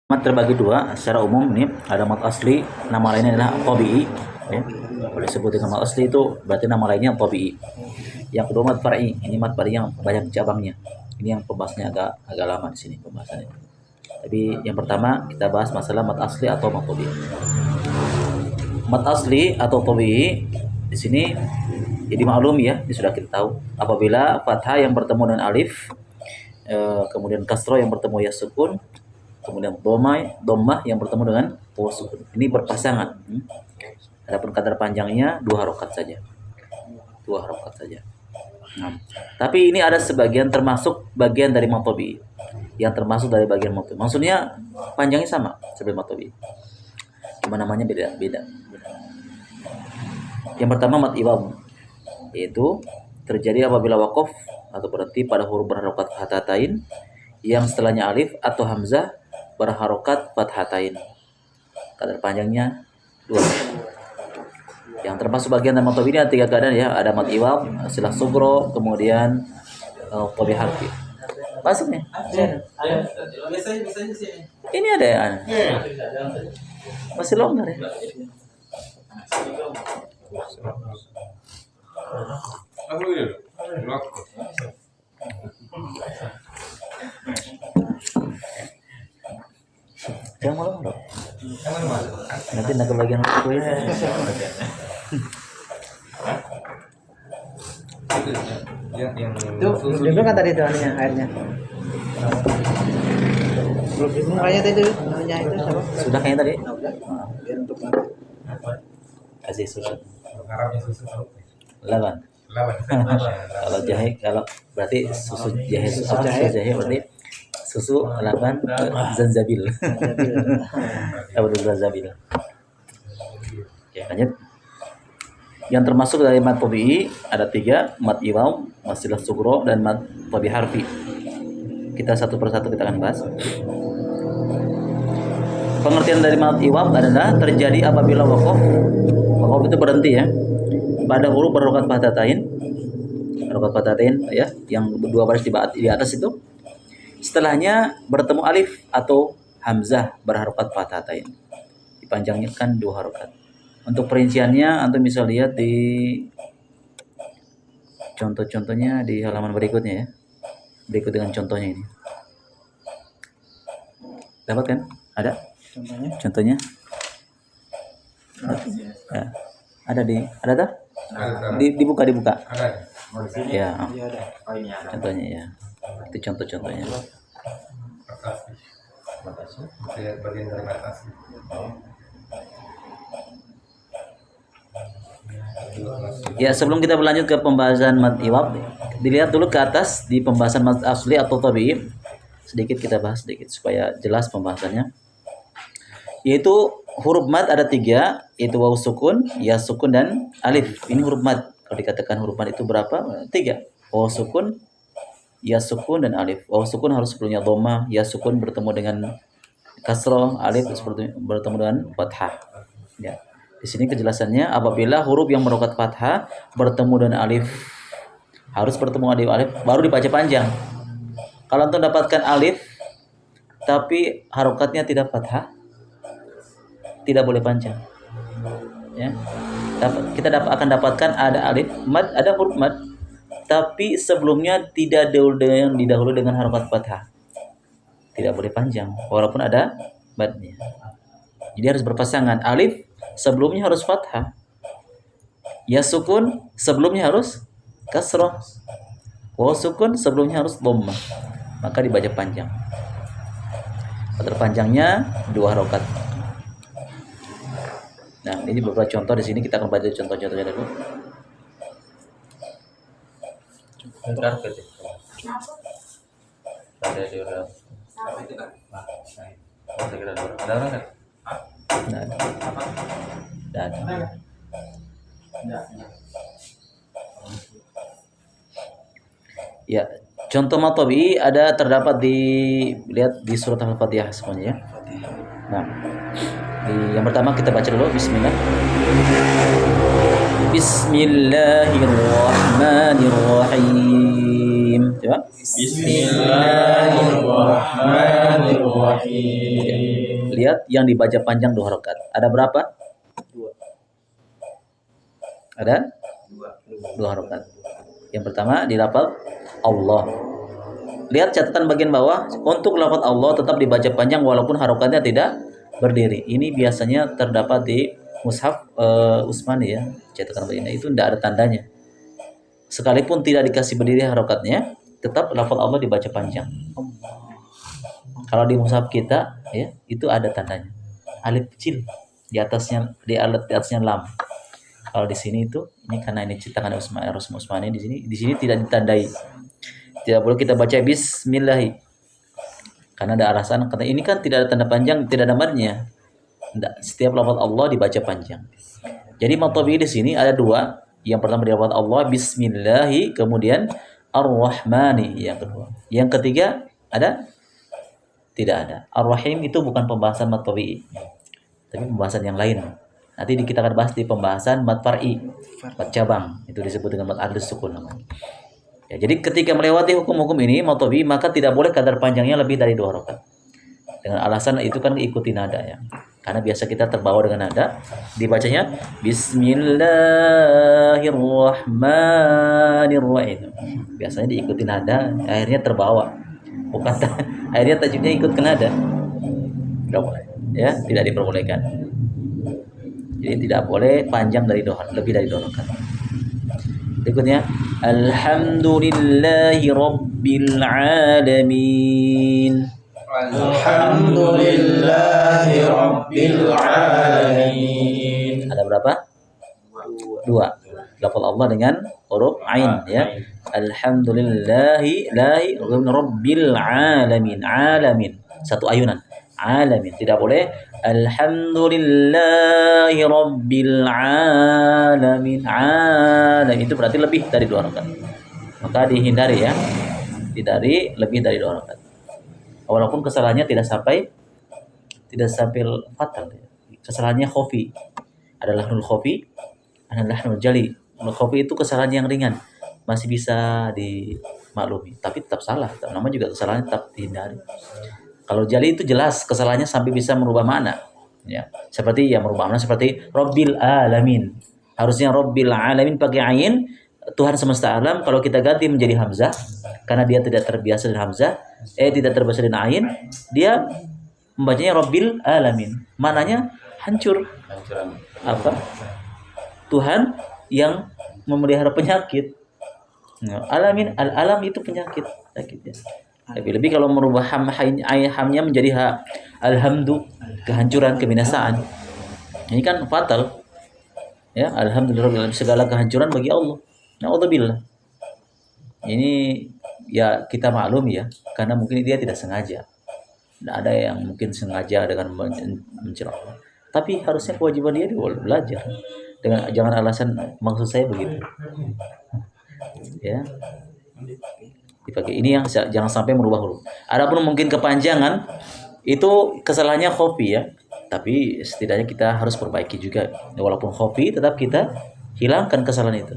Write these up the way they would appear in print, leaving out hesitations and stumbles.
Mat terbagi dua secara umum nih, ada mat asli, nama lainnya adalah tabi'i. Ya. Boleh disebut dengan mat asli itu berarti nama lainnya tabi'i. Yang kedua mat far'i, ini mat far'i yang banyak cabangnya. Ini yang pembahasannya agak lama di sini pembahasannya. Tapi yang pertama kita bahas masalah mat asli atau mat tabi'i. Mat asli atau tabi'i di sini jadi maklum ya, ini sudah kita tahu. Apabila fathah yang bertemu dengan alif, kemudian kasroh yang bertemu ya sukun, kemudian dhammah yang bertemu dengan waw sukun. Ini berpasangan. Adapun kadar panjangnya 2 harokat saja. 2 harokat saja. Nah, tapi ini ada sebagian termasuk bagian dari matobi. Yang termasuk dari bagian matobi. Maksudnya panjangnya sama seperti matobi. Cuma namanya beda. Yang pertama mat iwam, yaitu terjadi apabila wakaf atau berhenti pada huruf berharokat fathatain yang setelahnya alif atau hamzah berharokat fathatain. Kadar panjangnya 2. Yang termasuk bagian dari matobi ini ada 3 keadaan ya. Ada mat iwam, silah sugro, kemudian tobi harfi. Masuk nih? Ini ada ya? Masih longgar ya? Jangan malu-malu. Nanti nak bagian aku ya. Itu belum kan tadi itu airnya. Belum kayaknya tadi airnya itu siapa? Sudah kayaknya tadi. Biar untuk Kasih susu. Arabnya susu 8. 8. Kalau jahe, kalau berarti susu jahe, susu jahe berarti susu 8 zanjabil. Zanjabil. Ya, lanjut. Yang termasuk dari mat tabi'i ada 3, mat iwam, mat silah sugro, dan mat tabi harfi. Kita satu persatu kita akan bahas. Pengertian dari mat iwam adalah terjadi apabila wakaf itu berhenti ya pada huruf berharokat fathatain ya, yang 2 baris di atas itu. Setelahnya bertemu alif atau hamzah berharokat fathatain. Dipanjangnya kan 2 harokat. Untuk perinciannya antum bisa lihat di contoh-contohnya di halaman berikutnya ya. Berikut dengan contohnya ini. Dapat kan? Ada? Contohnya? Ya. Ada tak? Dibuka. Ada. Ya. Iya ada. Oh ini ada. Contohnya ya. Itu contoh-contohnya. Bagian dari batas. Ya, sebelum kita berlanjut ke pembahasan mat iwab, dilihat dulu ke atas di pembahasan mat asli atau tabi'i. Sedikit kita bahas sedikit supaya jelas pembahasannya. Yaitu huruf mat ada 3, yaitu waw sukun, ya sukun, dan alif. Ini huruf mat. Kalau dikatakan huruf mat itu berapa? 3. Waw sukun, ya sukun, dan alif. Waw sukun harus sebelumnya dhammah, ya sukun bertemu dengan kasroh, alif bertemu dengan fathah. Ya. Di sini kejelasannya apabila huruf yang berharokat fathah bertemu dengan alif, harus bertemu alif baru dibaca panjang. Kalau untuk dapatkan alif tapi harokatnya tidak fathah, tidak boleh panjang. Ya. Kita akan dapatkan ada alif mad, ada huruf mad, tapi sebelumnya tidak didahului dengan harokat fathah. Tidak boleh panjang walaupun ada madnya. Jadi harus berpasangan. Alif sebelumnya harus fathah. Ya sukun sebelumnya harus kasroh. Waw sukun sebelumnya harus dhammah. Maka dibaca panjang. Terpanjangnya 2 harokat. Nah, ini beberapa contoh di sini, kita akan baca contoh-contohnya dulu. Bentar gitu. Ada di orang. Ada orang kan? Ada. Ya, contoh mat tabi'i ada terdapat lihat di surat Al-Fatihah semuanya ya. Nah, yang pertama kita baca dulu bismillah. Bismillahirrahmanirrahim. Bismillahirrahmanirrahim. Coba. Bismillahirrahmanirrahim. Lihat yang dibaca panjang 2 rakaat. Ada berapa? Ada 2 rakaat. Yang pertama di lafaz Allah. Lihat catatan bagian bawah, untuk lafaz Allah tetap dibaca panjang walaupun harokatnya tidak berdiri. Ini biasanya terdapat di mushaf Utsmani ya, cetakan begini itu tidak ada tandanya. Sekalipun tidak dikasih berdiri harokatnya, tetap lafaz Allah dibaca panjang. Kalau di mushaf kita ya, itu ada tandanya. Alif kecil di atasnya di atasnya lam. Kalau di sini itu ini karena ini cetakan Utsmani di sini tidak ditandai. Tidak boleh kita baca bismillah. Karena ada alasan kata ini kan tidak ada tanda panjang, tidak ada madnya. Tidak, setiap lafaz Allah dibaca panjang. Jadi matobi di sini ada 2. Yang pertama di lafaz Allah bismillah, kemudian ar-rahmani yang kedua. Yang ketiga ada? Tidak ada. Ar-rahim itu bukan pembahasan matobi, tapi pembahasan yang lain. Nanti kita akan bahas di pembahasan mad far'i, mad cabang. Itu disebut dengan mad ardus sukun namanya. Ya, jadi ketika melewati hukum-hukum ini matobi, maka tidak boleh kadar panjangnya lebih dari 2 rakaat. Dengan alasan itu kan ikuti nada ya. Karena biasa kita terbawa dengan nada, dibacanya Bismillahirrahmanirrahim. Biasanya diikuti nada, akhirnya terbawa. Bukan akhirnya tajwidnya ikut ke nada. Tidak boleh. Ya, tidak diperbolehkan. Jadi tidak boleh panjang dari 2, lebih dari 2 rakaat. Berikutnya, Alhamdulillahi Rabbil Alamin. Alhamdulillahi Rabbil Alamin. Ada berapa? 2. Lafaz Allah dengan huruf ain ya. Alhamdulillahi Rabbil Alamin. Alamin. Satu ayunan. Alamin. Tidak boleh Alhamdulillahi Rabbil Alamin. Alamin itu berarti lebih dari 2 rakaat. Maka dihindari ya. Hindari lebih dari 2 rakaat. Walaupun kesalahannya tidak sampai fatal. Kesalahannya khofi. Ada lahnul khofi, ada lahnul jali. Lahnul khofi itu kesalahan yang ringan, masih bisa dimaklumi, tapi tetap salah. Namanya juga kesalahan tetap dihindari. Kalau jali itu jelas kesalahannya sampai bisa merubah makna. Ya, seperti yang merubah makna seperti Rabbil Alamin. Harusnya Rabbil Alamin pakai ain, Tuhan semesta alam. Kalau kita ganti menjadi hamzah, karena dia tidak terbiasa dengan hamzah, tidak terbiasa dengan ain, dia membacanya Rabbil Alamin. Maknanya hancur. Apa? Tuhan yang memelihara penyakit. Alamin, al-alam itu penyakit, sakitnya. Lebih-lebih kalau merubah hamnya menjadi alhamdu, kehancuran, kebinasaan. Ini kan fatal. Ya, alhamdulillah segala kehancuran bagi Allah. Na'udzubillah. Ini ya kita maklum ya, karena mungkin dia tidak sengaja. Tidak ada yang mungkin sengaja dengan menceramah. Tapi harusnya kewajiban dia belajar. Dengan jangan alasan maksud saya begitu. Ya. Dipakai ini yang jangan sampai merubah huruf. Adapun mungkin kepanjangan itu kesalahannya khofi ya. Tapi setidaknya kita harus perbaiki juga. Walaupun khofi tetap kita hilangkan kesalahan itu.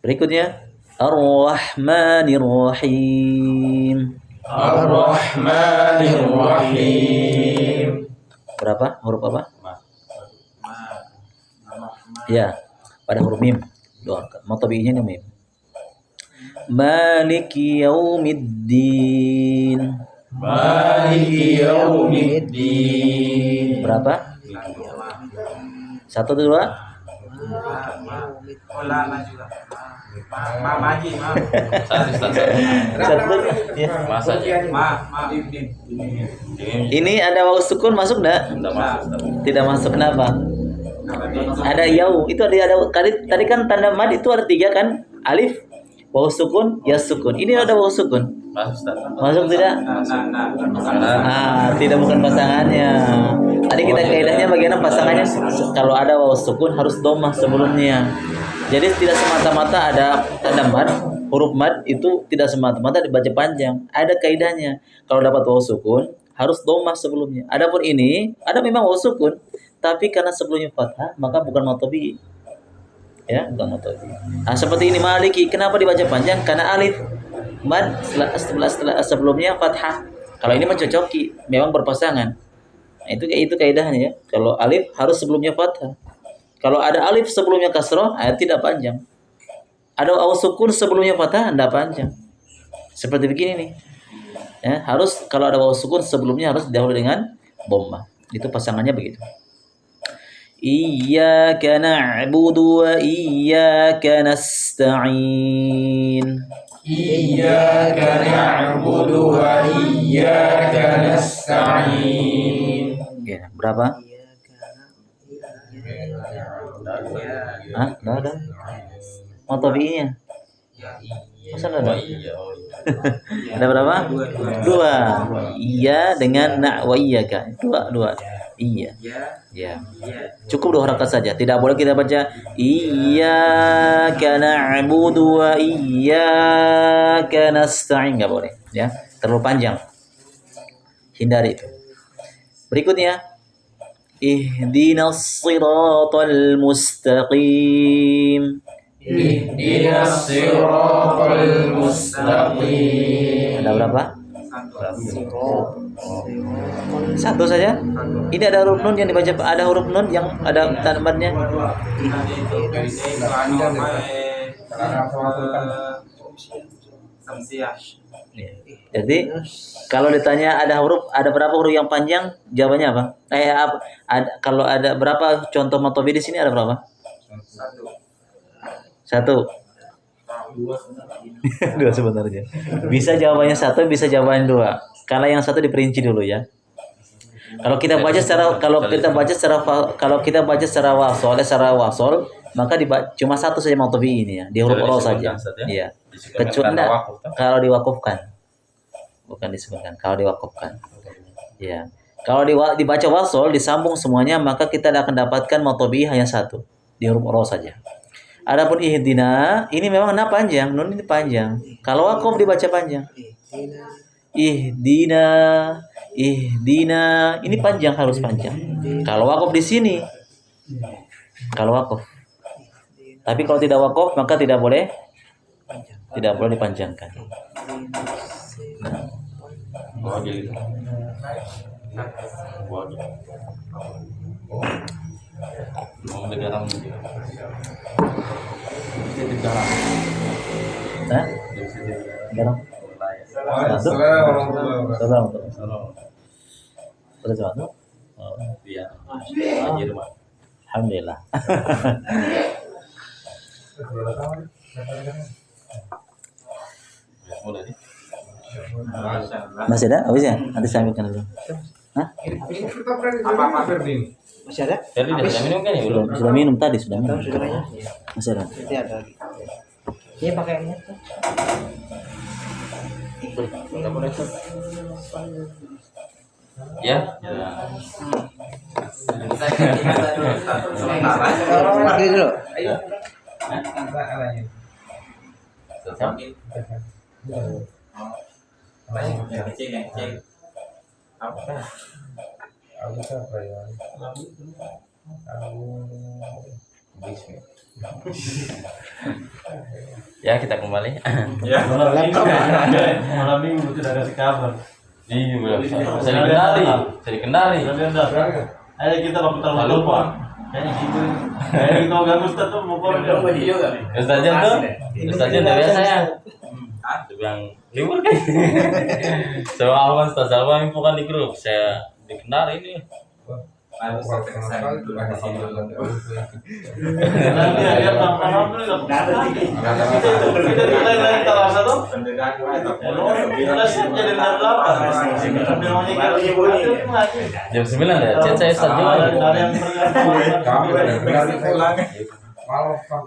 Berikutnya Ar-Rahmanir-Rahim. Ar-Rahmanir-Rahim. Berapa? Huruf apa? Ya, pada huruf mim. Matobi'nya ini mim. Maliki yaumiddin. Maliki yaumiddin. Berapa? 1 atau 2? Satu. Ya. Ini ada wawu sukun masuk enggak? Tidak masuk. Kenapa? Ada yau. Itu ada tadi kan tanda mad itu ada 3 kan? Alif, wawu sukun, ya sukun. Ini ada wawu sukun. Masuk tidak? Tidak, bukan pasangannya. Tadi kita kaidahnya bagaimana pasangannya? Kalau ada wawu sukun harus dhammah sebelumnya. Jadi tidak semata-mata ada tanda mad, huruf mad itu tidak semata-mata dibaca panjang. Ada kaidahnya. Kalau dapat wawu sukun harus dhammah sebelumnya. Adapun ini ada memang wawu sukun, tapi karena sebelumnya fathah maka bukan matobi. Ya, dhamma tabi'i. Nah, seperti ini Maliki, kenapa dibaca panjang? Karena alif mad setelah sebelumnya fathah. Kalau ini mencocoki, memang berpasangan. Nah, itu kaidahnya ya. Kalau alif harus sebelumnya fathah. Kalau ada alif sebelumnya kasroh, tidak panjang. Ada waw sukun sebelumnya fathah, tidak panjang. Seperti begini nih. Ya, harus kalau ada waw sukun sebelumnya harus didahului dengan dhammah. Itu pasangannya begitu. Iyyaka na'budu wa iyyaka nasta'in. Iyyaka na'budu wa iyyaka nasta'in. Ya, berapa? Hah? Enggak ada. Mau tabi'inya? Masa enggak ada? Ada berapa? Dua. Iya dengan na wa iyyaka. Dua. Iya. Ya. Cukup 2 harakat saja. Tidak boleh kita baca iyyaka na'budu wa iyyaka nasta'in, enggak boleh, ya. Terlalu panjang. Hindari itu. Berikutnya ihdinas siratal mustaqim. Ihdinas siratal mustaqim. Ada berapa? Satu saja. Ini ada huruf nun yang dibaca, ada huruf nun yang ada tanda-tandanya. Jadi kalau ditanya ada berapa huruf yang panjang, jawabannya apa? Kalau ada berapa contoh matobi di sini, ada berapa? Satu. Dua sebenarnya. Bisa jawabannya satu, bisa jawabannya dua. Kalau yang satu diperinci dulu ya. Kalau kita baca secara wasol, maka cuma satu saja matobi ini ya, di huruf ro saja. Iya. Kecuali kalau diwakufkan. Bukan disebutkan, kalau diwakufkan. Ya. Kalau dibaca wasol disambung semuanya, maka kita akan dapatkan matobi hanya satu, di huruf ro saja. Adapun ihdina ini memang panjang, nun ini panjang. Kalau wakuf dibaca panjang. Ihdina ini panjang, harus panjang. Kalau wakuf di sini, kalau wakuf. Tapi kalau tidak wakuf maka tidak boleh dipanjangkan. Nah, garam. Salam. Iya. Alhamdulillah. Masih ada? Habis ya? Nanti saya ambilkan dulu. Hah? Masih ada? Sudah minum tadi, sudah minum. Masih ada. Nanti ada lagi. Ini pakaiannya tuh. Ya. Lagi dulu. Ya, kita kembali. Ya, malam minggu tidak kasih kabar. Iya, bisa dikendali. Ayo kita bakal terlalu lupa. Kayaknya gitu. Kayaknya kita gak Ustaz tuh mau korban. Ustaznya udah biasa ya. Yang libur kan. Sama awan Ustaz Alwan bukan di grup, saya dikendali ini. Nanti ada malam dulu. Kita lain terasa tuh. Jam 9 ya, chat saya Ustaz juga.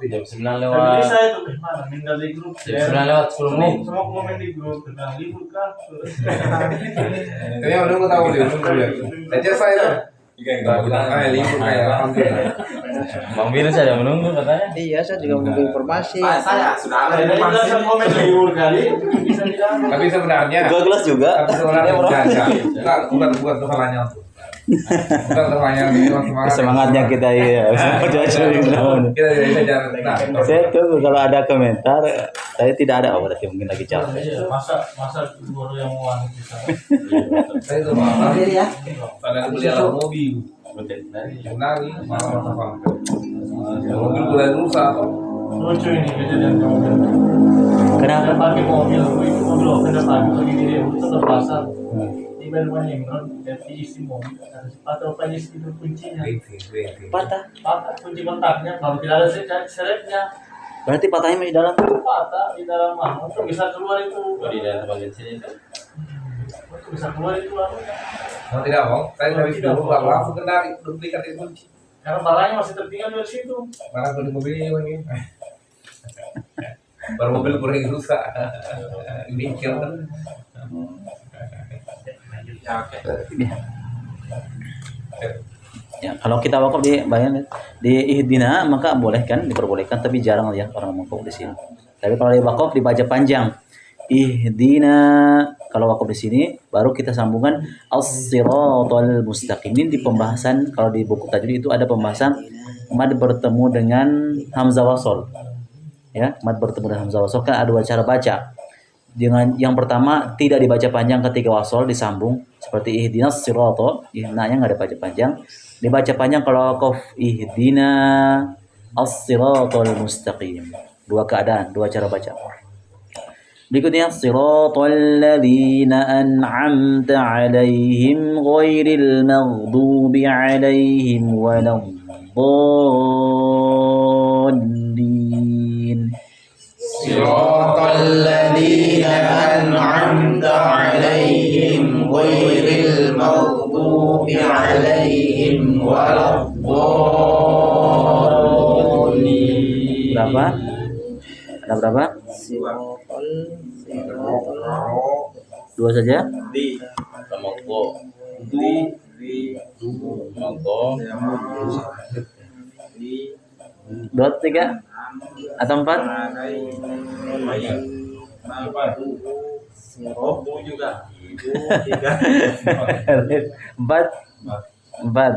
Jam 9 lewat. Jam 9 lewat 10 menit. Semua komen di grup tentang libur kan. Kayaknya udah mau tahu deh, aja saya. Libur kayak alhamdulillah. Bang Biru saja menunggu katanya. Iya, saya juga menunggu informasi. Saya sudah ada Ada komen libur kali. Bisa bilang. Tapi sebenarnya Dua gelas juga. bukan tuh halanya. Kita terbanyak semangat. Semangatnya kita ya. Kita bisa jalan. Nah, Saya tunggu kalau ada komentar. Saya tidak ada. Oh, berarti mungkin lagi capek. Iya, masa guru yang mau anu kita. saya itu malah Hadir ya. pada beli alat mobil. Nari, malah mobil mulai rusak. Lucu ini kejadian mobil. Kenapa? Ada pakai mobil, itu mobil open dan pagi lagi di dia itu ke pasar. Tiba rumah Imron, jadi isi mobil, ada sepatu apa isi itu kuncinya. Patah. Patah kunci kontaknya, baru tidak ada seretnya. Berarti patahnya masih dalam. Patah di dalam mana? Untuk bisa keluar itu. Di dalam bagian sini itu. Untuk bisa keluar itu anunya. Mau tidak mau, saya dari dulu langsung ke Nari, duplikat itu kunci. Karena barangnya masih tertinggal di situ. Mana tuh di mobil ini? Baru mobil kurang rusak. Ini kira. Ya, kalau kita wakaf di bayan di ihdina maka boleh kan diperbolehkan tapi jarang ya orang wakaf di sini. Tapi kalau di wakaf dibaca panjang ihdina kalau wakaf di sini baru kita sambungkan as-siratal mustaqim. Ini di pembahasan kalau di buku tajwid itu ada pembahasan mad bertemu dengan hamzah wasol. Ya, mad bertemu dengan hamzah wasol kan ada dua cara baca. Dengan yang pertama tidak dibaca panjang ketika wasol disambung seperti ihdinas sirata, ihnanya nggak ada baca panjang. Dibaca panjang kalau wakaf ihdina as-siratal mustaqim. Dua keadaan, dua cara baca. Berikutnya siratal ladzina an'amta 'alaihim ghairil maghdubi 'alaihim waladdallin. Siratal ladzina an'amta 'alaihim ghairil maghdubi 'alaihim waladdallin. Berapa? Ada berapa? Dua saja. Monggo. Monggo. Dua, tiga, atau empat? Empat. Empat.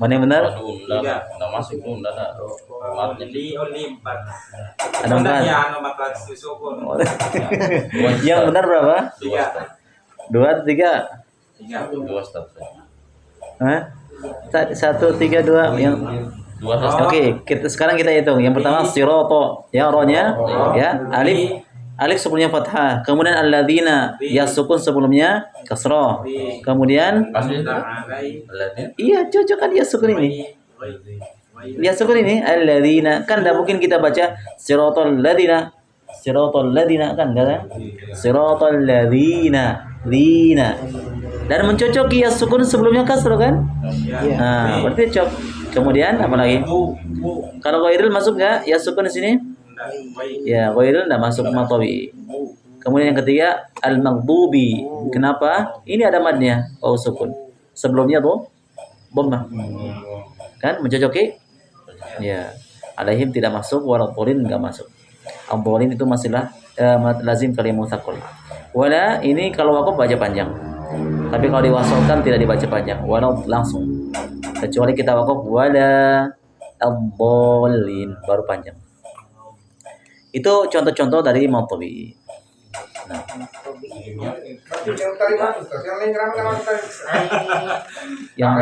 Mana yang benar? Aduh, enggak masuk tuh, enggak ada. Matnya Ada empat. Oh. Yang benar berapa? Dua, tiga. Dua stop. Hah? Satu, tiga, dua. Yang Dua stop. Oke, sekarang kita hitung. Yang pertama siroto, ya rohnya, ya alif, alif sebelumnya fathah. Kemudian alladzina, ya sukun sebelumnya kasroh. Kemudian, Pasti itu. Alatnya. iya cocok kan ya sukun ini. Ya sukun ini alladzina kan tidak mungkin kita baca sirotol ladzina, kan enggak kan? Sirotol ladzina, lina. Dan mencocoki ya sukun sebelumnya kasroh kan? Nah, berarti cocok. Kemudian apa lagi? Kalau ghairil masuk nggak? Ya sukun di sini? Ya, ghairil nggak masuk matawi. Kemudian yang ketiga al-maghdubi. Kenapa? Ini ada madnya, oh sukun. Sebelumnya tuh dhammah. Kan mencocoki? Ya. Alaihim tidak masuk, waladhdallin enggak masuk. Ad-dallin itu masihlah lazim kalimah mutsaqal. Wala ini kalau wakaf baca panjang. Tapi kalau diwasolkan tidak dibaca panjang, walau langsung. Kecuali kita wakaf wala ad-dallin baru panjang. Itu contoh-contoh dari matawi. Nah, yang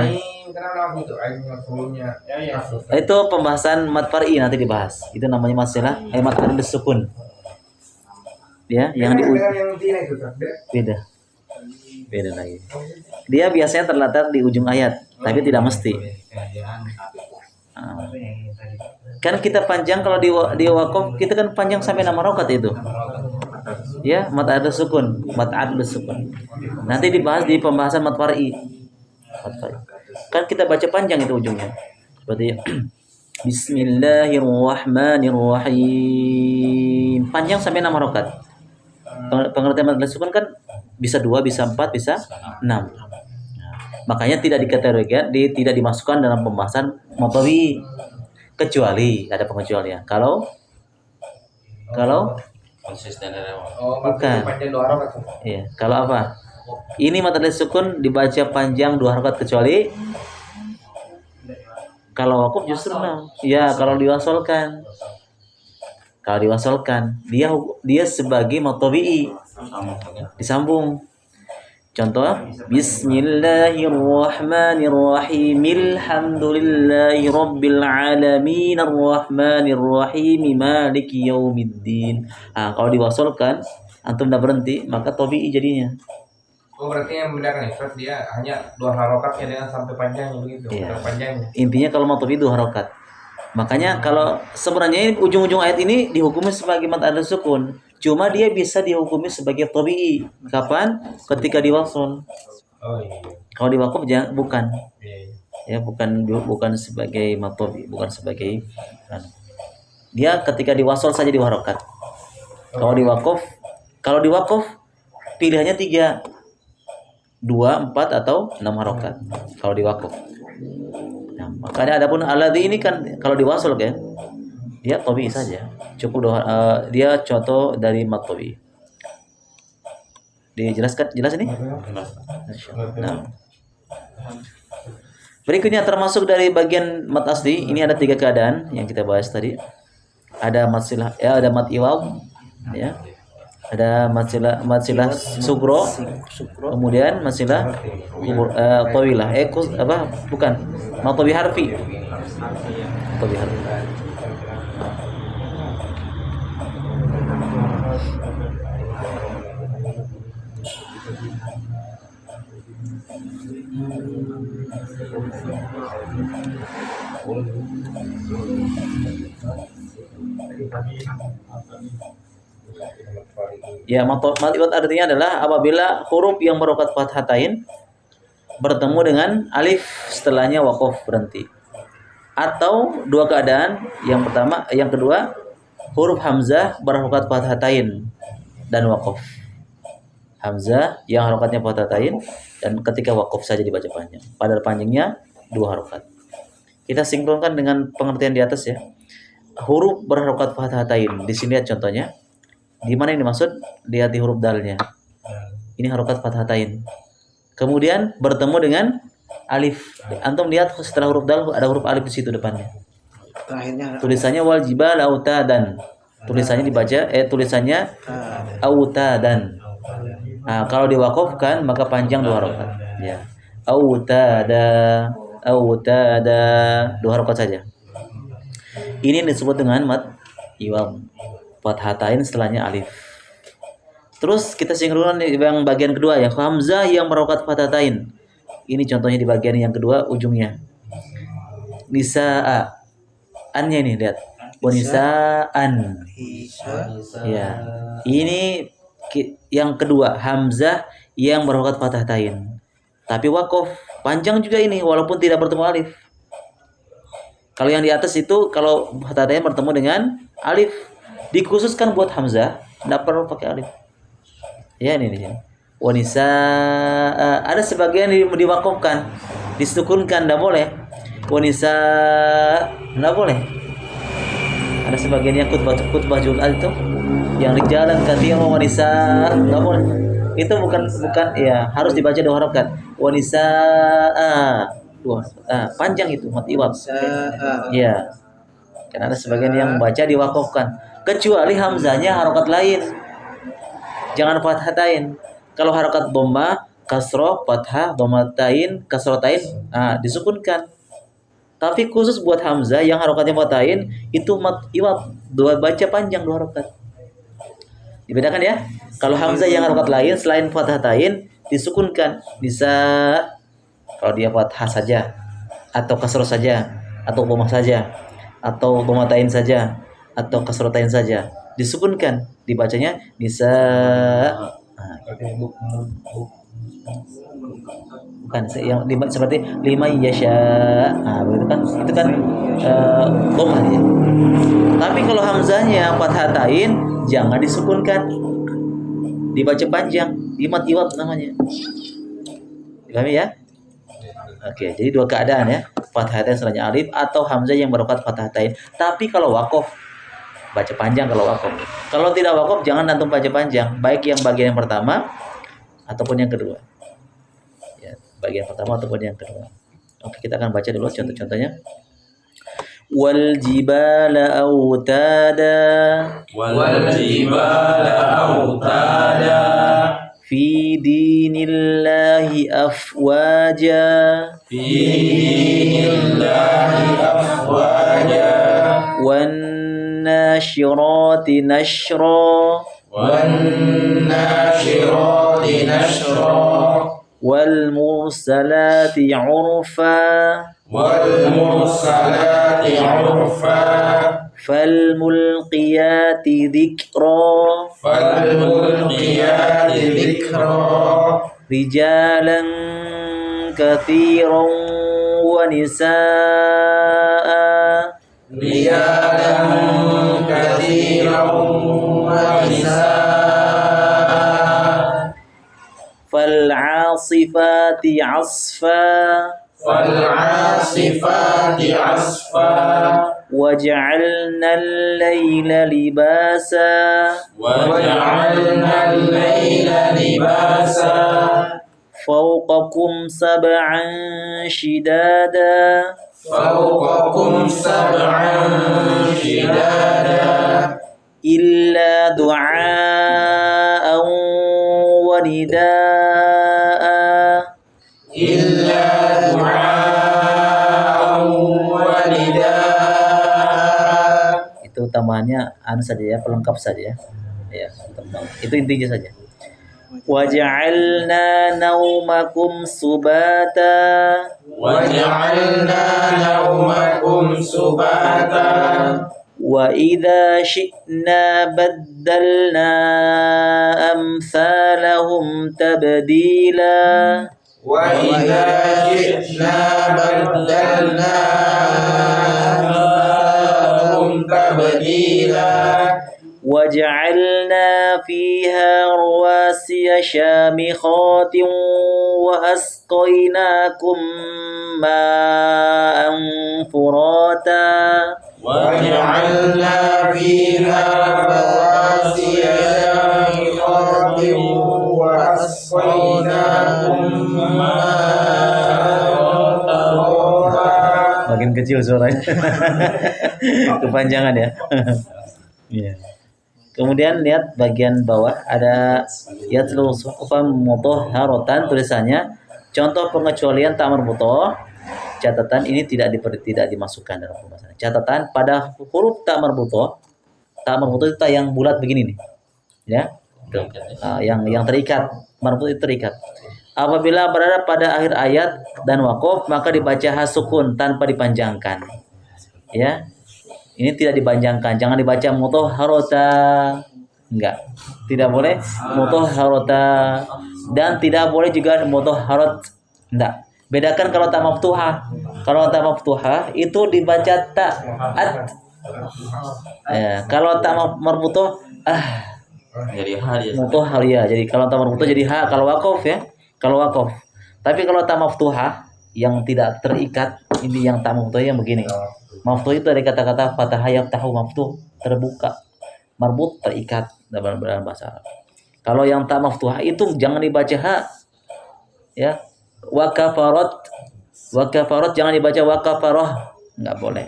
itu pembahasan mad far'i nanti dibahas. Itu namanya masalah mad adil sukun. Ya, yang di beda. Beda lagi. Dia biasanya terletak di ujung ayat, tapi tidak mesti. Kan kita panjang kalau di wakaf kita kan panjang sampai 6 rakaat itu. Ya, mad adil sukun, mad adil sukun. Nanti dibahas di pembahasan mad far'i. Kan kita baca panjang itu ujungnya. Seperti Bismillahirrahmanirrahim. Panjang sampai 6 rakaat. Pengertian mad adil sukun kan bisa 2, bisa 4, bisa 6. Makanya tidak dikategorikan, tidak dimasukkan dalam pembahasan matawi kecuali ada pengecualian. Kalau Konsisten dari awal. Oh, bukan. panjang 2 rakaat. Iya, kalau apa? Ini mad alif sukun dibaca panjang 2 harakat kecuali kalau wakuf justru ya kalau diwasolkan. Kalau diwasolkan, dia sebagai mad tabi'i disambung. Contoh, Bismillahirrahmanirrahim. Alhamdulillahi rabbil alamin arrahmanirrahim maliki yaumiddin. Kalau diwasolkan, antum udah berhenti, maka tabi'i jadinya. Oh berarti yang membedakan Ustaz dia hanya 2 harokatnya dengan sampai panjangnya begitu, Iya. panjangnya. Intinya kalau mad tabi'i 2 harokat. Makanya kalau sebenarnya ujung-ujung ayat ini dihukumi sebagai mad alif sukun. Cuma dia bisa dihukumi sebagai tabi'i. Kapan? Ketika diwasol. Oh iya. Kalau diwakuf bukan. Iya. Ya bukan sebagai mad tabi'i, bukan sebagai dia ketika diwasol saja 2 harokat. Kalau diwakuf pilihannya 3, 2, 4 atau 6 harokat. Kalau diwakuf. Nah, makanya adapun alladzi ini kan kalau diwasol kan dia tabi'i saja. Cukup dia contoh dari mad tabi'i. Dijelaskan jelas ini? Nah. Berikutnya termasuk dari bagian mad asli, ini ada 3 keadaan yang kita bahas tadi. Ada mad silah, ada mad iwad, ya. Ada mad silah sugro, kemudian mad silah tawilah. Bukan. Mad tawi harfi. Tawi harfi. Ya, mad iwad artinya adalah apabila huruf yang berokat fathatain bertemu dengan alif setelahnya waqaf berhenti. Atau 2 keadaan, yang kedua huruf hamzah berharokat fathatain dan waqaf. Hamzah yang harokatnya fathatain dan ketika waqaf saja dibaca panjang. Padahal panjangnya 2 harokat. Kita sinkronkan dengan pengertian di atas ya. Huruf berharokat fathatain. Di sini lihat contohnya. Di mana yang dimaksud? Lihat di huruf dalnya. Ini harokat fathatain. Kemudian bertemu dengan alif. Antum lihat setelah huruf dal ada huruf alif di situ depannya. Terakhirnya Tulisannya wal jibal autadan. Tulisannya dibaca tulisannya autadan. Nah, kalau diwakafkan maka panjang 2 harokat. Ya. Autada 2 harokat saja. Ini disebut dengan mad iwad. Fathatain setelahnya alif. Terus kita sinkronkan yang bagian kedua ya, hamzah yang berokat fathatain. Ini contohnya di bagian yang kedua ujungnya. Nisaa. Annya ini lihat. Wanisaan. Ya. Ini yang kedua, hamzah yang berokat fathatain. Tapi waqaf panjang juga ini walaupun tidak bertemu alif. Kalau yang di atas itu kalau fathatain bertemu dengan alif, dikhususkan buat hamzah, tidak perlu pakai alif. Ya ini di sini. Wanisa ada sebagian diwakafkan, disukunkan, tidak boleh. Wanisa tidak boleh. Ada sebagian yang khutbah Jumat itu yang rijalan katsira wanisa tidak boleh. Itu bukan ya, harus dibaca 2 harokat. Wanisa panjang itu mad iwad. Ya. Karena ada sebagian yang membaca diwakafkan. Kecuali hamzahnya harokat lain. Jangan fathatain. Kalau harokat dhammah, kasroh, fathah, dhammatain, kasrotain, disukunkan. Tapi khusus buat hamzah yang harokatnya fathatain itu mad iwad, baca panjang 2 harokat. Dibedakan ya. Kalau hamzah yang harokat lain selain fathatain disukunkan. Bisa kalau dia fathah saja atau kasroh saja atau dhammah saja atau dhammatain saja atau kasrotain saja disukunkan, dibacanya bisa bukan yang seperti lima yasya. Begitu kan, itu kan dhammah ya. Tapi kalau hamzahnya fathatain jangan disukunkan, dibaca panjang, mad iwad namanya. Dipahami ya? Oke, jadi 2 keadaan ya, fathatain setelahnya alif atau hamzah yang berokat fathatain. Tapi kalau waqaf baca panjang kalau waqaf. Kalau tidak waqaf jangan antum baca panjang. Baik yang bagian yang pertama ataupun yang kedua. Ya, bagian pertama ataupun yang kedua. Oke, kita akan baca dulu contoh-contohnya. Wal jibala autada والجبال أوتادا fi dinillahi afwaja في دين الله أفواجا wan nashirati nashra والناشرات نشرا wal mursalati urfa والمرسلات عرفا فالملقيات ذكرا فالملقيات ذكرا رجالا كثيرا ونساء رجالا كثيرا ونساء فالعاصفات عصفا فالعاصفات عصفا وجعلنا الليل لباسا وجعلنا الليل لباسا فوقكم سبعا شدادا فوقكم سبعا شدادا إلا دعاء ونداء إلا دعاء ونداء. Itu tambahannya saja ya, pelengkap saja ya. Ya, itu intinya saja. Waja'alna naumakum subata وجعلنا نومكم سباتا wa idza syi'na baddalna amsalahum tabdila وإذا جئنا بدلنا أمثالهم تبديلا وجعلنا فيها رواسي شامخات وأسقيناكم ماء فراتا وجعلنا فيها رواسي شامخات وأسقيناكم ماء فراتا. makin kecil suaranya. Kepanjangan ya. Iya. Kemudian lihat bagian bawah ada yatlu suhufan mutahharatan, tulisannya contoh pengecualian tak marbutoh. Catatan ini tidak dimasukkan dalam pembahasan. Catatan pada huruf tak marbutoh itu tak yang bulat begini nih. Ya. Tuh. Yang terikat, marbut itu terikat. Apabila berada pada akhir ayat dan waqaf maka dibaca hasukun tanpa dipanjangkan. Ya. Ini tidak dipanjangkan, jangan dibaca mutahharata. Enggak. Tidak boleh mutahharata dan tidak boleh juga mutahharat. Enggak. Bedakan kalau ta maftuhah. Kalau ta maftuhah itu dibaca ta at. Ya, kalau ta marbutoh Jadi ha dia. mutahhar ya. Jadi kalau ta marbutoh jadi ha kalau waqaf ya. Kalau waqaf. Tapi kalau ta maftuhah yang tidak terikat, ini yang ta maftuhah yang begini. Maftuh itu dari kata-kata fathah yang tahu maftuh terbuka, marbut terikat dalam bahasa Arab. Kalau yang tak maftuh itu jangan dibaca ha, ya. Wa kafarat jangan dibaca wa kafarah, nggak boleh.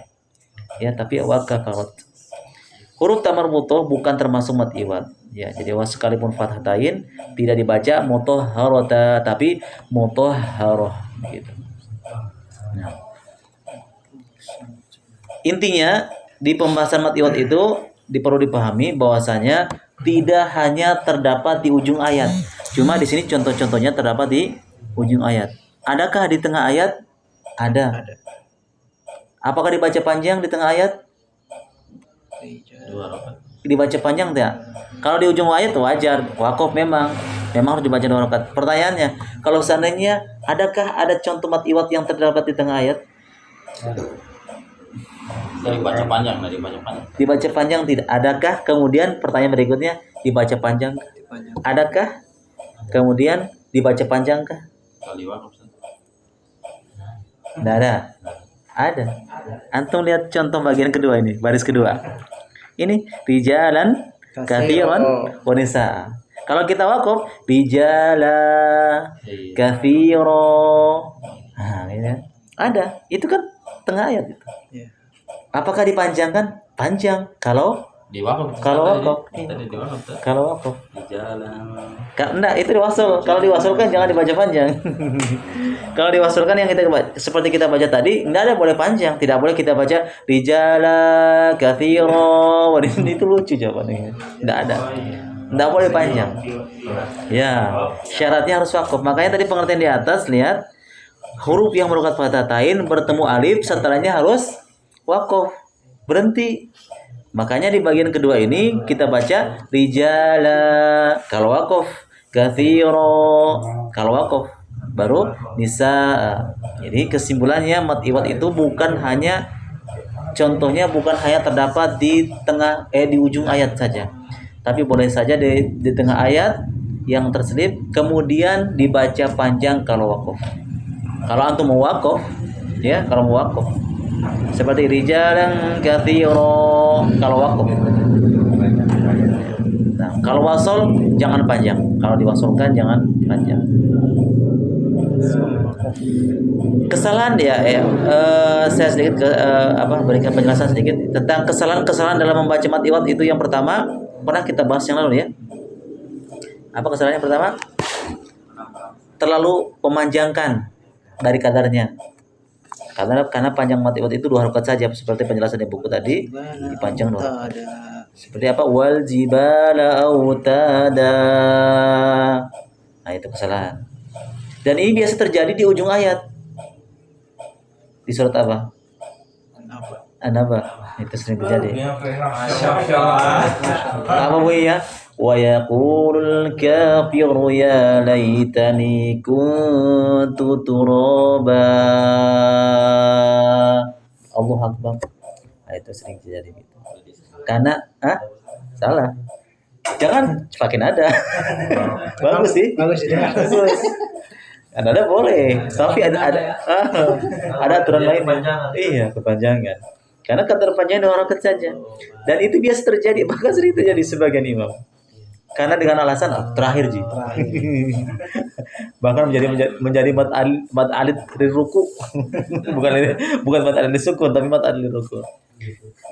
Ya, tapi wa kafarat. Huruf tak marbutoh bukan termasuk mad iwad. Ya, jadi sekalipun fathatain tidak dibaca mutahharata tapi mutahharah gitu. Nah. Intinya di pembahasan mad iwad itu perlu dipahami bahwasanya tidak hanya terdapat di ujung ayat. Cuma di sini contoh-contohnya terdapat di ujung ayat. Adakah di tengah ayat? Ada. Apakah dibaca panjang di tengah ayat? Dua rakaat. Dibaca panjang tidak? Kalau di ujung ayat wajar, waqaf memang harus dibaca 2 rakaat. Pertanyaannya, kalau seandainya adakah ada contoh mad iwad yang terdapat di tengah ayat? Dibaca panjang. Dibaca panjang tidak? Adakah kemudian pertanyaan berikutnya dibaca panjang? Adakah kemudian dibaca panjangkah? Kali wakaf. Tidak ada. Ada. Antum lihat contoh bagian kedua ini, baris kedua. Ini rijalan kathiran wa nisaa. Kalau kita wakaf rijala Iya. kathiro. Nah, ini kan. Ada. Itu kan tengah ayat itu. Apakah dipanjangkan? Panjang. Kalau Di wakaf. Kalau wakaf. Tadi di wakaf tuh. kalau wakaf. Di jalan. Enggak, itu diwasul. Kalau diwasulkan jangan dibaca panjang. Kalau diwasulkan yang kita seperti kita baca tadi, enggak ada boleh panjang. Tidak boleh kita baca rijala kathiro. Wah, itu lucu jawabannya. Enggak ada. Enggak boleh panjang. Ya, syaratnya harus wakaf. Makanya tadi pengertian di atas, lihat huruf yang berukat fathatain bertemu alif, setelahnya harus wakaf. Berhenti. Makanya di bagian kedua ini kita baca rijala kalau wakaf, kathiro kalau wakaf, baru nisa. Jadi kesimpulannya mat iwad itu bukan hanya contohnya bukan hanya terdapat di tengah di ujung ayat saja. Tapi boleh saja di tengah ayat yang terselip kemudian dibaca panjang kalau wakaf. Kalau antum mau wakaf, ya, kalau mau wakaf seperti rijalan kathiro kalau wakaf. Nah, kalau wasol jangan panjang. Kalau diwasolkan jangan panjang. Kesalahan saya sedikit berikan penjelasan sedikit tentang kesalahan dalam membaca mat iwad itu. Yang pertama pernah kita bahas yang lalu ya. Apa kesalahan yang pertama? Terlalu memanjangkan dari kadarnya. Karena panjang mat iwad itu 2 harokat saja seperti penjelasan di buku tadi, dipanjang 2 harokat. Seperti apa? Wal jibala autada. Nah, itu kesalahan. Dan ini biasa terjadi di ujung ayat. Di surat apa? An-Naba. Itu sering terjadi. Apa bunyinya? Wa yaqulul kafiru ya laitani kuntu turaba. Allahu Akbar. Nah, itu sering terjadi gitu. Karena salah. Jangan pakai nada. Bagus sih. Bagus. Nada boleh, tapi ada aturan lain. Iya, kepanjangan. Karena kata terpanjang 2 harokat saja. Dan itu biasa terjadi, bahkan sering terjadi sebagian imam. Karena dengan alasan terakhir ji. Bahkan menjadi mat alid di ruku. bukan mat alid di sukun, tapi mat alid di ruku.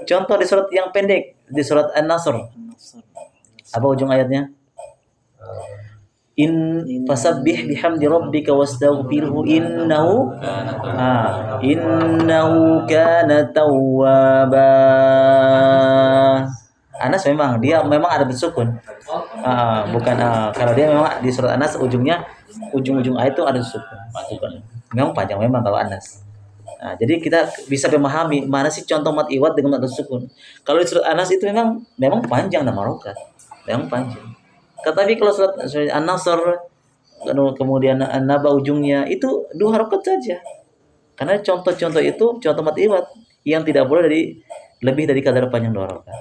Contoh di surat yang pendek, di surat An-Nasr. Apa ujung ayatnya? Fasabbih bihamdi rabbika wastaghfirhu innahu kana tawwaba. Anas memang ada bersukun. Bukan kalau dia memang di surat Anas ujung ayat itu ada bersukun. Bukan. Memang panjang memang kalau Anas. Nah, jadi kita bisa memahami mana sih contoh mat iwad dengan mat bersukun. Kalau di surat Anas itu memang panjang nama harokat. Memang panjang. Tetapi kalau surat An-Nasr kemudian An-Naba ujungnya itu 2 harokat saja. Karena contoh-contoh itu contoh mat iwad yang tidak boleh lebih dari kadar panjang 2 harokat.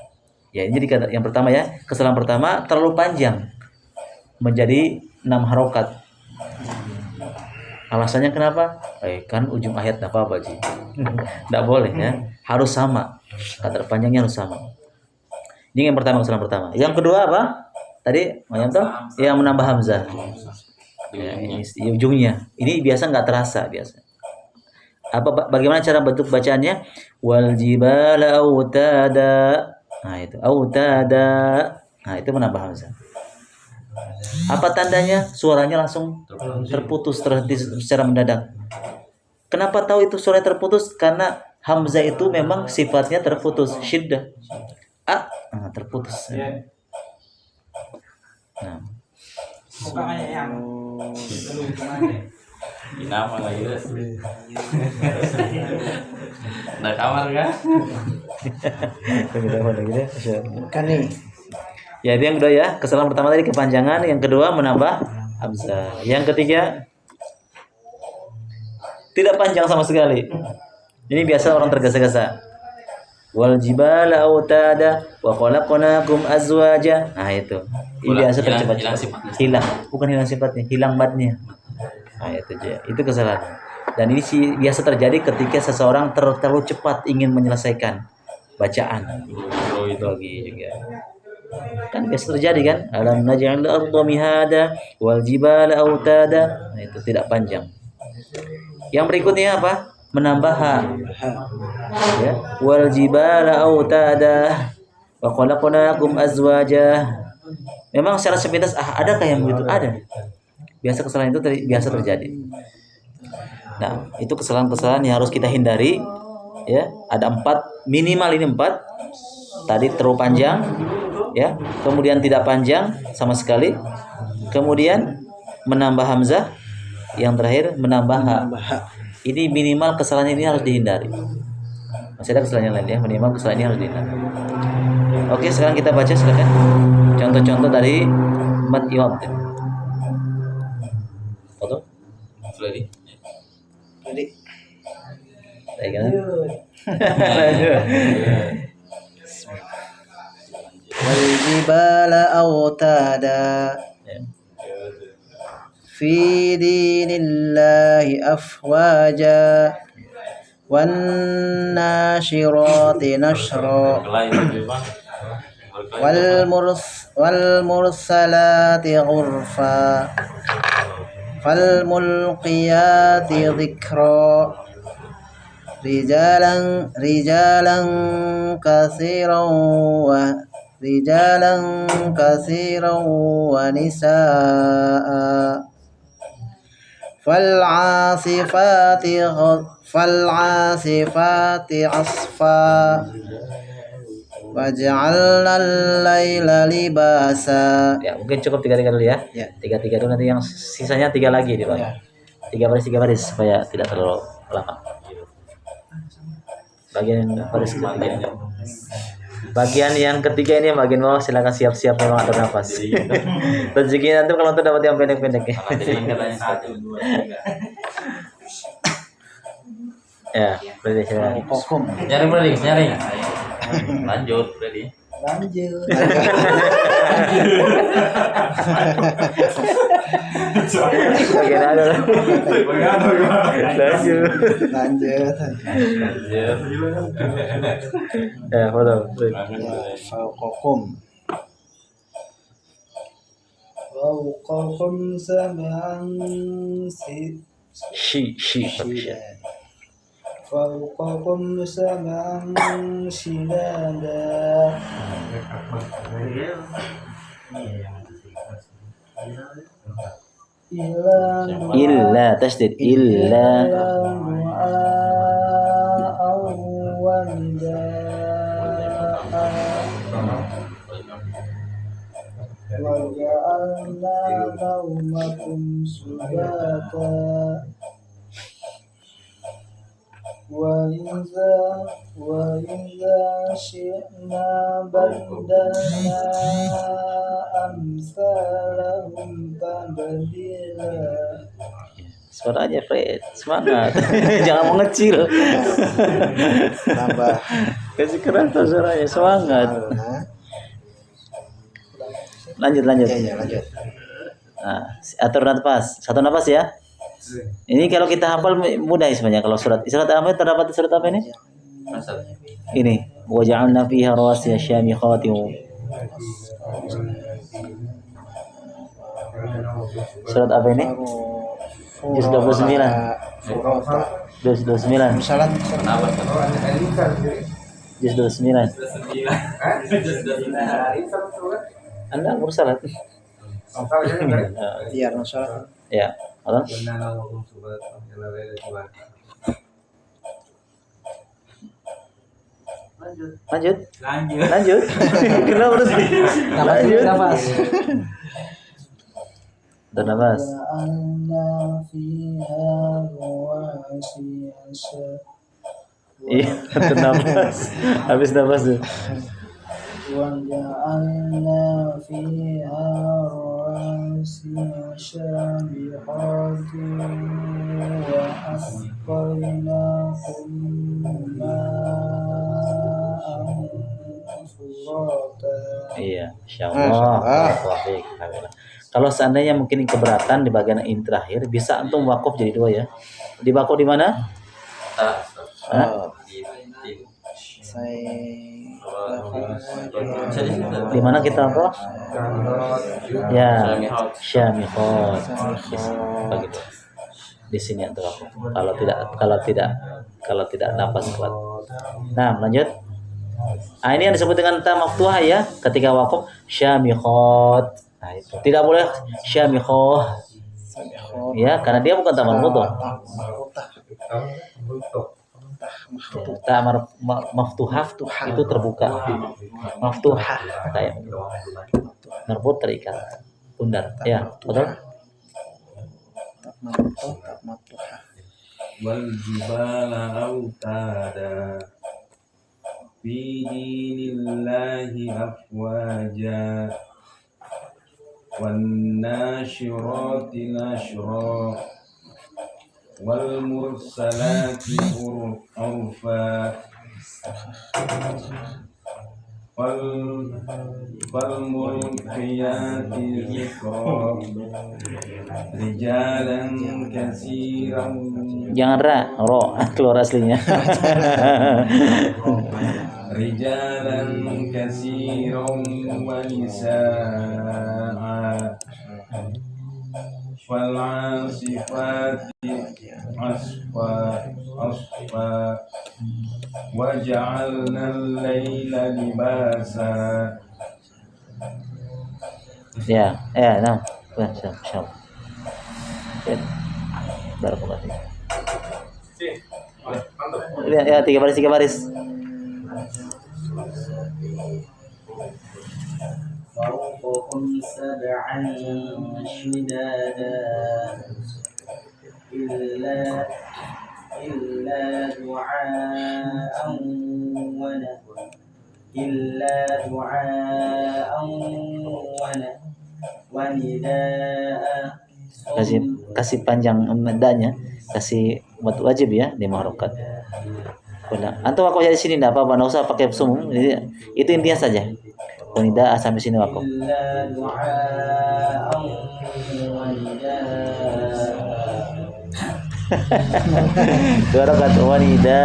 Ya, ini jadi yang pertama ya. Kesalahan pertama terlalu panjang menjadi 6 harokat. Alasannya kenapa? Kan ujung ayat apa Ji? Tidak boleh ya. Harus sama. Kadar panjangnya harus sama. Ini yang pertama, kesalahan pertama. Yang kedua apa? Tadi yang menambah hamzah. Ya, ini ujungnya. Ini biasa nggak terasa biasa. Bagaimana cara bentuk bacaannya? Wal jibala autada. Nah, itu autada. Nah, itu menambah hamzah. Apa tandanya? Suaranya langsung terputus, terhenti secara mendadak. Kenapa tahu itu suaranya terputus? Karena hamzah itu memang sifatnya terputus, syiddah. Terputus. Nah. Nama lagi guys. Ada kamar kan? Kan nih. Ya, itu yang kedua ya. Kesalahan pertama tadi kepanjangan, yang kedua menambah hamzah. Yang ketiga tidak panjang sama sekali. Ini biasa orang tergesa-gesa. Wal jibala autada wa khalaqnakum azwaja. Nah, itu. Ini biasa tercepat. Hilang, bukan hilang sifatnya, hilang matnya. Nah, itu aja. Itu kesalahan. Dan ini biasa terjadi ketika seseorang terlalu cepat ingin menyelesaikan bacaan. Itu lagi juga. Kan biasa terjadi kan? Alam naj'al al-ardha mihada wal jibala autada. Nah, itu tidak panjang. Yang berikutnya apa? Menambah ha. Ya, wal jibala autada wa khalaqnakum azwaja. Memang secara sepintas adakah yang begitu? Ada. Biasa kesalahan itu biasa terjadi. Nah, itu kesalahan-kesalahan yang harus kita hindari. Ya, ada 4, minimal ini 4. Tadi terlalu panjang, ya. Kemudian tidak panjang sama sekali. Kemudian menambah hamzah. Yang terakhir menambah ha. Ini minimal kesalahan ini harus dihindari. Masih ada kesalahan yang lain ya, minimal kesalahan ini harus dihindari. Oke, sekarang kita baca silakan. Contoh-contoh dari mad iwab. Foto? Ready? Jadi Baik kan? wal jibala autada fi dinillahi afwaja wan nashirati nashra wal mursalati urfa fal mulqiyati dhikra rijalan kasiran wa nisaa fal'asifati asfa waj'alna al-laila libasa. Ya, mungkin cukup 3 dulu ya. Ya. 3 dulu, nanti yang sisanya 3 lagi di bawah. Ya. 3 baris supaya tidak terlalu lama. Bagian baris ketiga. Bagian yang ketiga ini bagian bawah, silakan siap-siap memang ada nafas. Rezeki nanti kalau untuk dapat yang pendek-pendek ya. Jadi katanya 1, 2, 3. Ya, berarti silakan. Kokom. Nyari. Lanjut, ready? Lanjut. Bagian ada. Lanjut. Lanjut. Ya, foto. Fauqakum. Fauqakum sab'an فوقكم سبعا شدادا Illa tasdid illa وجعلنا نومكم سباتا وإذا شئنا بدلنا أمثالهم تبديلا. Suaranya Fred, semangat. Jangan mengecil. Tambah Kasih keras tuh suaranya, semangat. Lanjut. Ya, lanjut. Nah, atur nafas. 1 nafas ya. Ini kalau kita hafal mudah sebenarnya. Kalau surat apa terdapat surat apa ini? Ini wa ja'alna fiha rawasiya syamikhatin. Surat apa ini? Juz 29. Juz 29. Salat. Juz 29. Anda mursalat. Iya, salat. Ya, halo. Lanjut. Kenapa harus lanjut? Nafas. Nafas. Iya, nafas. Habis nafas tuh. وجعلنا فيها رواسي شامخات وأسقيناكم ماء فراتا. Iya, insyaallah. Kalau seandainya mungkin keberatan di bagian in terakhir, bisa antum wakuf jadi 2 ya. Di wakuf di mana? Saya Di mana kita apa? Ya, syamihot. Begitu. Di sini untuk aku. Kalau tidak nafas kuat. Nah, lanjut. Ah, ini yang disebut dengan ta maftuhah ya, ketika waqaf syamihot. Nah, itu. Tidak boleh syamihoh. Ya, karena dia bukan ta marbutoh. Ta maftuhah itu terbuka. Maftuhah kayak marbut terikat. Bundar. Ya, betul? wal jibala autada fi dinillahi afwaja wan nashirati nashra wal mursalati urfa wal mulkiyati zikra rijalan katsiran Jangan ro keluar aslinya. rijalan katsiran wa nisaa wal 'asifati asfa wa ja'alna al-laila libasa. Ya, nah. Syam. Barakallahu fiik. Ya, tiga baris. فوقهم سبعا شدادا إلا دعاء ونداء. Kasih panjang medanya, kasih buat wajib ya di mahrokat. Antum wakaf di sini enggak apa-apa, enggak usah pakai sumum. Itu intinya saja. Wanida sampai sini wakaf. Dua rakaat wanida.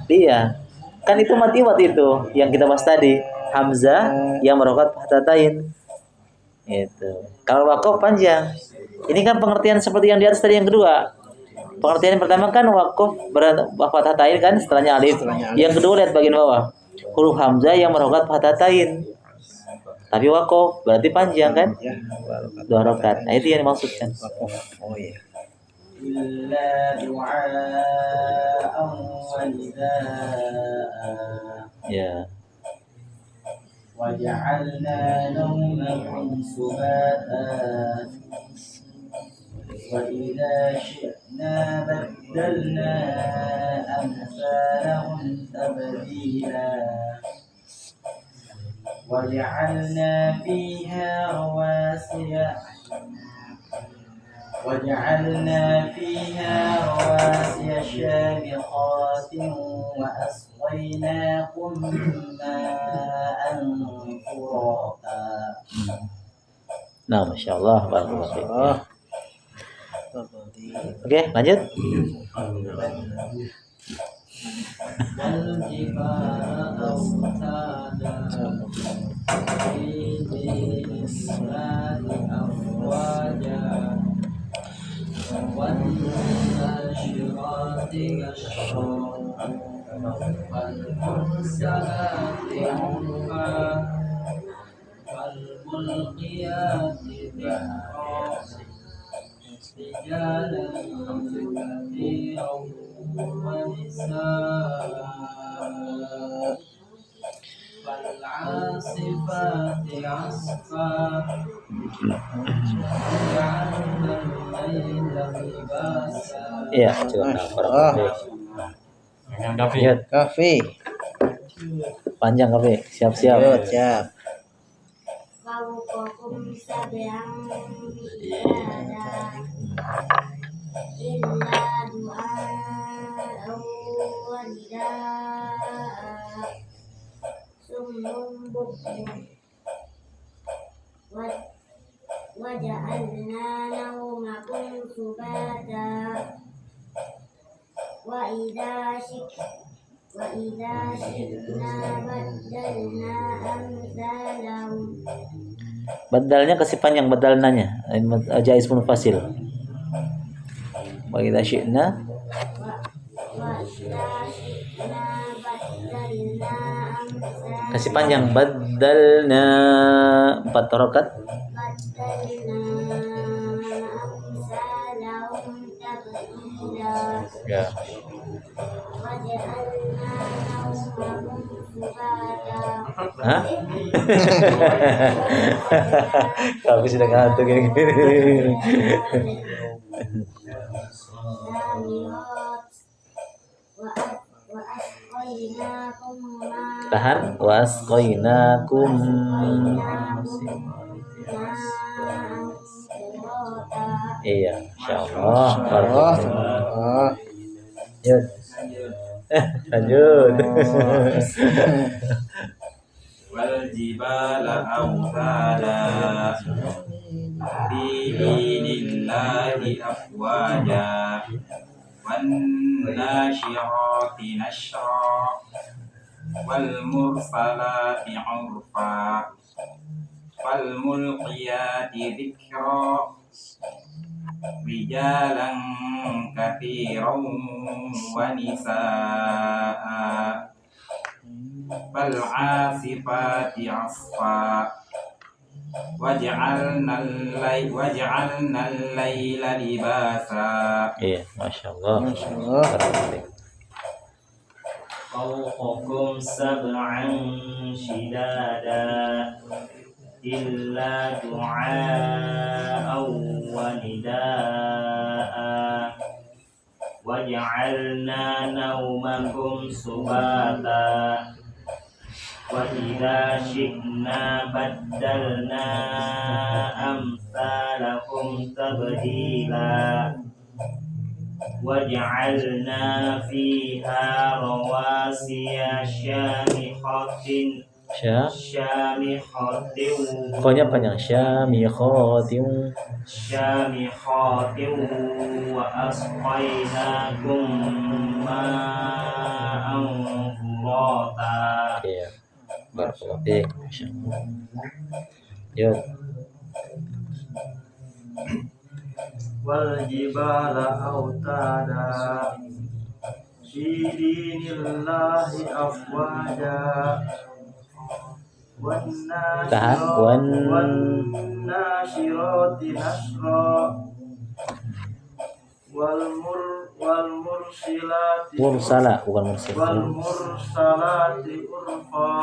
Iya. Kan itu mati itu yang kita bahas tadi. Hamzah yang merokat hatatain. Itu. Kalau wakaf panjang. Ini kan pengertian seperti yang di atas tadi yang kedua. Pengertian yang pertama kan wakaf hatatain kan setelahnya alif. Yang kedua lihat bagian bawah. Huruf hamzah yang merokat hatatain. Tapi wakaf berarti panjang kan? Dua rakaat. Nah, itu yang dimaksudkan. Oh iya. Ya. وجعلنا نومكم سباتا وإذا شئنا بدلنا أمثالهم تبديلا وجعلنا فيها رواسي شامخات وأسقيناكم ماء فراتا. Nah, masya Allah, barakallahu fiik. Oke, lanjut. والجبال أوتادا في السماء أفواجا والناشرات نشرا والمرسلات عرفا والملقيات ذكرا رجالا كثيرا ونساء فالعاصفات عصفا وجعلنا الليل لباسا. Iya, cukup. Yang Davi. Lihat, Kafe. panjang kafe. Siap-siap. Siap. فوقكم سبعا شدادا إلا دعاء ونداء صم بكم وجعلنا نومكم سباتا وإذا وإذا شئنا بدلنا أمثالهم Badalnya kasih panjang badalnanya. Jaiz munfasil. Wa idza syi'na وإذا شئنا بدلنا أمثالهم kasih panjang badalna 4 harokat. بدلنا أمثالهم تبديلا Ya. وجعلنا نومهم سباتا Hah? Kau sudah ngantuk gini. وأسقيناكم ماء Tahan. Wasqainakum. Iya, insyaallah. Barakallah. Yuk. Lanjut. والجبال أوتادا في دين الله أفواجا والناشرات نشرا والمرسلات عرفا فالملقيات ذكرا رجالا كثيرا ونساء فالعاصفات عصفا وجعلنا الليل لباسا. Iya, masyaallah. Barakallah. فوقكم سبعا شدادا إلا دعاء ونداء وجعلنا نومكم سباتا وإذا شئنا بدلنا أمثالكم تبديلا وجعلنا فيها رواسي شامخات Pokoknya panjang syamikhatin. شامخات وأسقيناكم ماء فراتا. Iya. Barakallah fiik. Masyaallah. Yuk. والجبال أوتادا في دين الله أفواجا Tahan. والناشرات نشرا والمرسلات Mursala bukan mursal. والمرسلات عرفا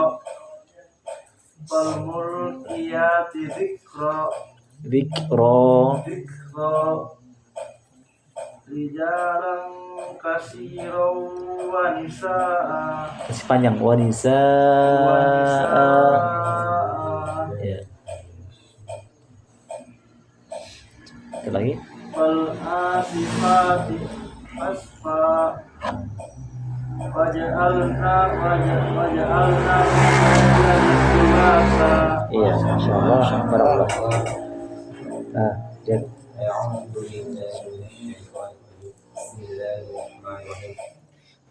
فالملقيات ذكرا Dzikra. رجالا كثيرا ونساء Kasih panjang wanisa. Ya. Itu lagi. فالآسفات أسفا وجعلنا لباسا. Iya, masyaallah. Barakallah. Nah, jadi أعوذ بالله من الشيطان الرجيم بسم الله الرحمن الرحيم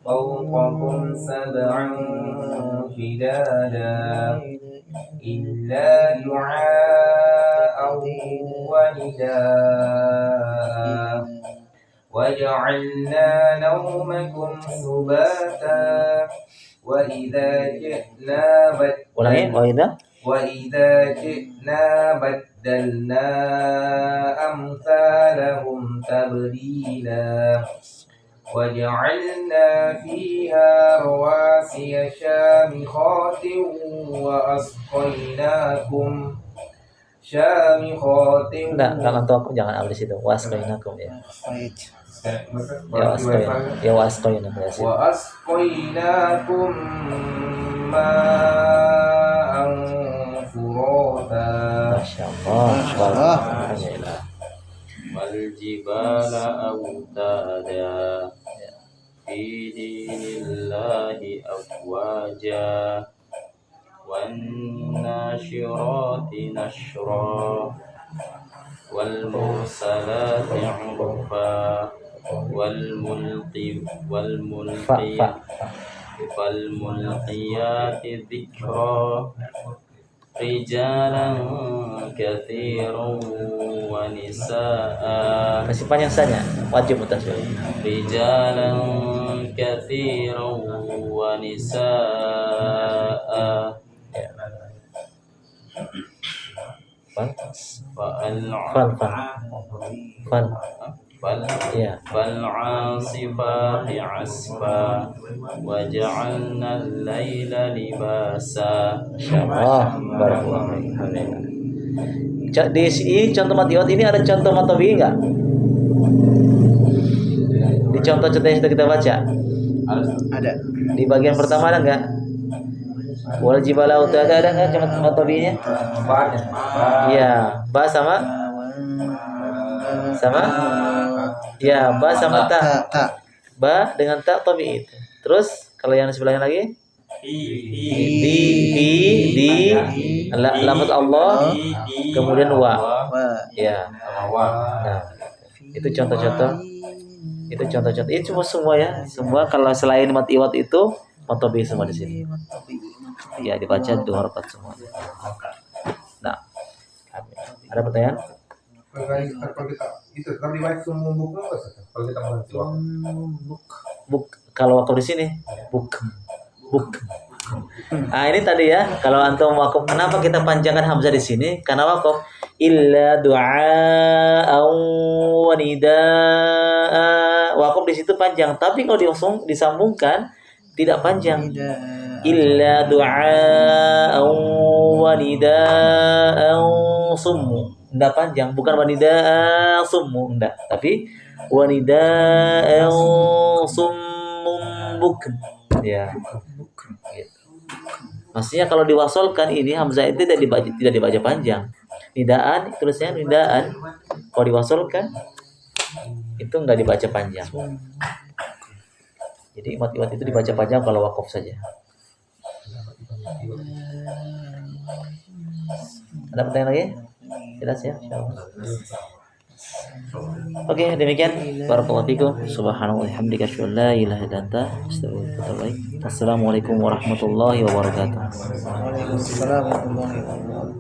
فوقكم سبعا شدادا إلا دعاء ونداء وجعلنا نومكم سباتا وإذا جئنا ulangi. وإذا جئنا بدلنا أمثالهم تبديلا وجعلنا فيها رواسي شامخات وأسقيناكم Enggak ngantuk aku, jangan ambil situ. Wasqainakum ya. Ya wasqainakum ya. وأسقيناكم ماء فراتا. Masyaallah. Alhamdulillah. والجبال أوتادا في دين الله أفواجا والناشرات نشرا والمرسلات عرفا والملقيات فالملقيات ذكرا رجالا كثيرا ونساء. Masih panjang saja, wajib mutasil. رجالا كثيرا ونساء. Fal, فالع- fal, fal, fal. Ya. فالعاصفات عصفا وجعلنا الليل لباسا. Insyaallah. Barakallahu fiik. Di sini contoh matiwat ini ada contoh matawi enggak? Di contoh-contoh yang sudah kita baca. Ada. Di bagian pertama ada enggak? Wal jibala utada ada enggak contoh matawinya? Iya, ba sama ya, ba sama ta. Ba dengan ta tabi itu. Terus kalau yang sebelahnya lagi di lafaz Allah kemudian wa. Ya. Nah, itu contoh-contoh. Itu contoh-contoh. Itu cuma semua ya. Semua kalau selain mat iwat itu matobi semua di sini. Ya, dibaca 2 harakat semua. Nah, ada pertanyaan? Kalau kita itu kalau dibaca semua buku apa sih? Kalau kita mengerti waktu. Buk kalau wakaf di sini buk. Nah, ini tadi ya, kalau antum wakaf, kenapa kita panjangkan hamzah di sini? Karena wakaf illa du'a wa nidaa. Wakaf di situ panjang, tapi kalau disambungkan tidak panjang. Illa du'a wa nidaa summu. Enggak panjang, bukan wa nidaa summu, enggak, tapi wa nidaa summun bukm. Ya. Gitu. Maksudnya kalau diwasolkan ini hamzah itu tidak dibaca panjang. Nidaan tulisnya nidaan. Kalau diwasolkan itu enggak dibaca panjang. Jadi imat-imat itu dibaca panjang kalau wakaf saja. Ada pertanyaan lagi? Jelas ya, insyaallah. Oke, demikian. Barakallahu fikum. Subhanallah walhamdulillah, asyhadu an la ilaha illa anta, astaghfiruka wa atubu ilaik. Assalamualaikum warahmatullahi wabarakatuh. Waalaikumsalam warahmatullahi wabarakatuh.